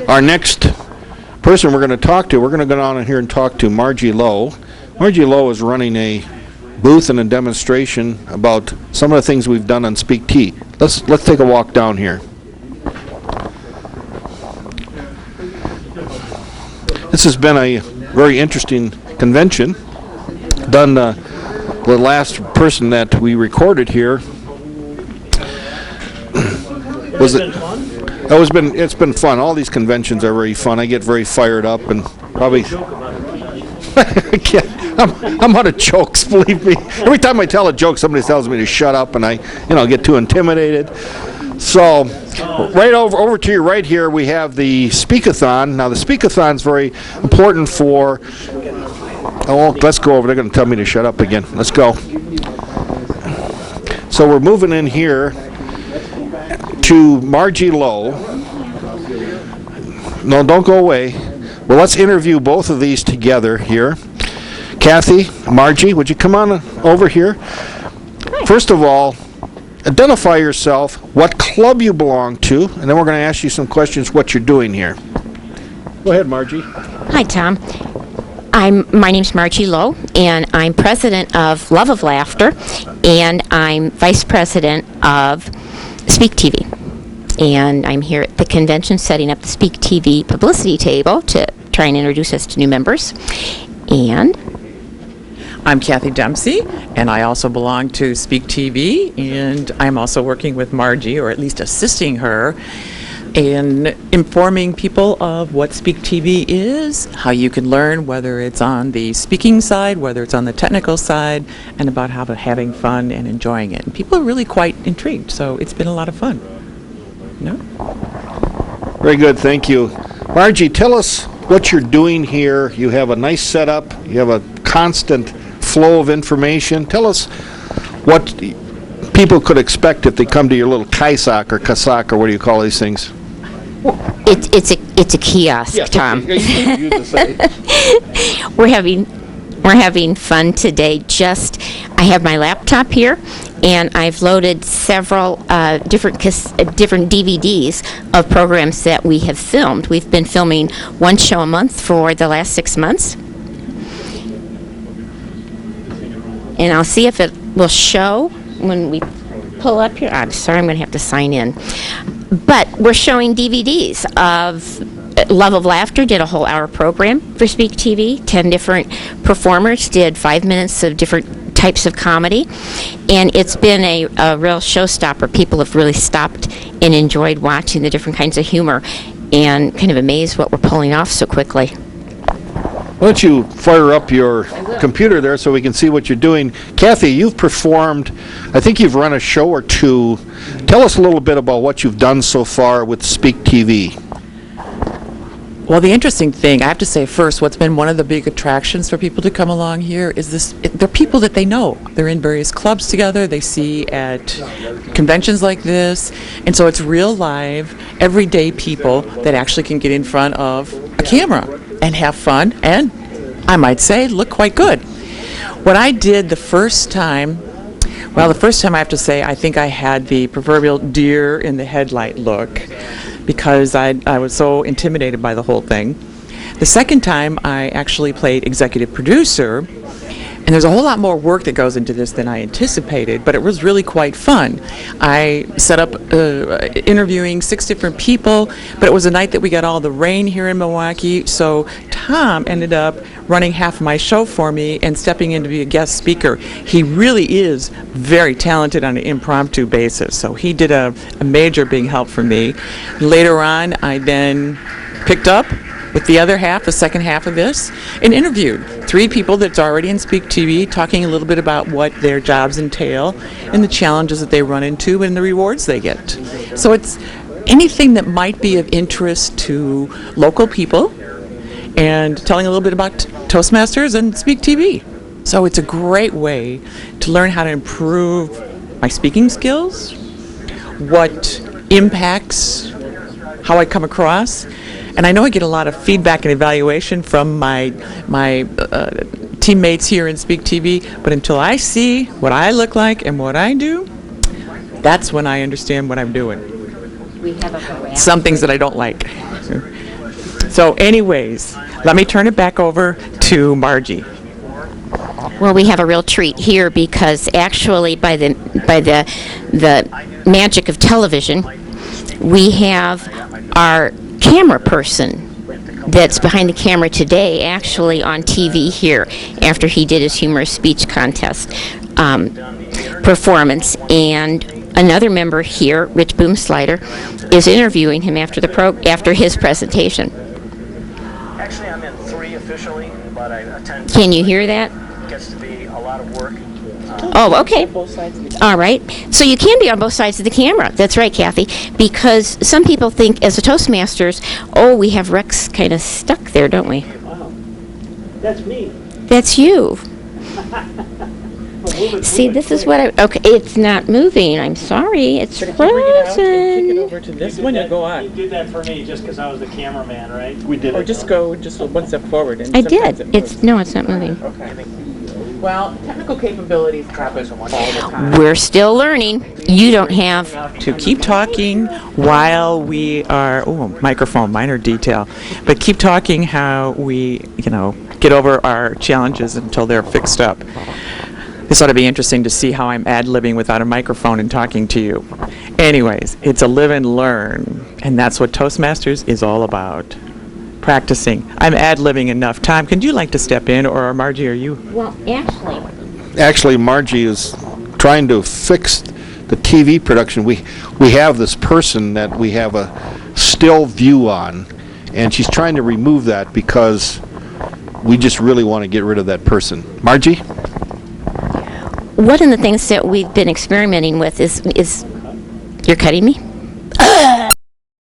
Our next person we're going to talk to, we're going to go down in here and talk to Margie Lowe. Margie Lowe is running a booth and a demonstration about some of the things we've done on SpeakT. Let's take a walk down here. This has been a very interesting convention. Done the last person that we recorded here was it. It's been fun. All these conventions are very fun. I get very fired up and probably. I'm out of jokes, believe me. Every time I tell a joke, somebody tells me to shut up, and I, get too intimidated. So, right over to your right here, we have the Speakathon. Now, the Speakathon is very important for. Oh, let's go over. They're going to tell me to shut up again. Let's go. So we're moving in here to Margie Lowe. No, don't go away. Well, let's interview both of these together here. Cathy, Margie, would you come on over here? First of all, identify yourself, what club you belong to, and then we're going to ask you some questions what you're doing here. Go ahead, Margie. Hi, Tom. My name's Margie Lowe, and I'm president of Love of Laughter, and I'm vice president of SpeakTV. And I'm here at the convention setting up the SpeakTV publicity table to try and introduce us to new members. And I'm Cathy Dempsey, and I also belong to SpeakTV, and I'm also working with Margie, or at least assisting her, in informing people of what SpeakTV is, how you can learn, whether it's on the speaking side, whether it's on the technical side, and about how having fun and enjoying it. And people are really quite intrigued, so it's been a lot of fun. No? Very good, thank you. Margie, tell us what you're doing here. You have a nice setup. You have a constant flow of information. Tell us what people could expect if they come to your little kaisak or kasak, or what do you call these things? it's a kiosk, Yes, Tom. okay. You to say. We're having fun today. I have my laptop here, and I've loaded several different DVDs of programs that we have filmed. We've been filming one show a month for the last 6 months. And I'll see if it will show when we pull up here. I'm sorry, I'm going to have to sign in. But we're showing DVDs of Love of Laughter did a whole hour program for SpeakTV. 10 different performers did 5 minutes of different types of comedy. And it's been a real showstopper. People have really stopped and enjoyed watching the different kinds of humor and kind of amazed what we're pulling off so quickly. Why don't you fire up your computer there so we can see what you're doing. Cathy, you've performed, I think you've run a show or two. Tell us a little bit about what you've done so far with SpeakTV. Well, the interesting thing, I have to say first, what's been one of the big attractions for people to come along here is they're people that they know. They're in various clubs together, they see at conventions like this, and so it's real live, everyday people that actually can get in front of a camera and have fun, and I might say, look quite good. What I did the first time I have to say, I think I had the proverbial deer in the headlight look, because I was so intimidated by the whole thing. The second time, I actually played executive producer, and there's a whole lot more work that goes into this than I anticipated, but it was really quite fun. I set up interviewing 6 different people, but it was a night that we got all the rain here in Milwaukee, so Tom ended up running half my show for me and stepping in to be a guest speaker. He really is very talented on an impromptu basis, so he did a major big help for me. Later on, I then picked up with the other half, the second half of this, and interviewed 3 people that's already in SpeakTV, talking a little bit about what their jobs entail and the challenges that they run into and the rewards they get. So it's anything that might be of interest to local people and telling a little bit about Toastmasters and SpeakTV. So it's a great way to learn how to improve my speaking skills, what impacts how I come across. And I know I get a lot of feedback and evaluation from my teammates here in SpeakTV, but until I see what I look like and what I do, that's when I understand what I'm doing. We have a variety. Some things that I don't like. So anyways, let me turn it back over to Margie. Well, we have a real treat here because actually by the magic of television, we have our camera person that's behind the camera today actually on TV here after he did his humorous speech contest performance, and another member here, Rich Boomslider, is interviewing him after his presentation. Actually, I'm in 3 officially, but I attend. Can you hear that? Gets to be a lot of work. Oh, okay. All right. So you can be on both sides of the camera. That's right, Cathy. Because some people think, as a Toastmasters, oh, we have Rex kind of stuck there, don't we? That's me. That's you. See, this is what okay, it's not moving. I'm sorry. It's frozen. over to this one, you go You did that for me just because I was the cameraman, right? We did Or just go one step forward. And I did. It's not moving. Well, technical capabilities happen all the time. We're still learning. You don't have. To keep talking while we are, microphone, minor detail, but keep talking how we, get over our challenges until they're fixed up. This ought to be interesting to see how I'm ad-libbing without a microphone and talking to you. Anyways, it's a live and learn, and that's what Toastmasters is all about. Practicing. I'm ad-libbing enough. Tom, could you like to step in, or Margie, are you? Well, Actually, Margie is trying to fix the TV production. We have this person that we have a still view on, and she's trying to remove that because we just really want to get rid of that person. Margie? one of the things that we've been experimenting with is you're cutting me?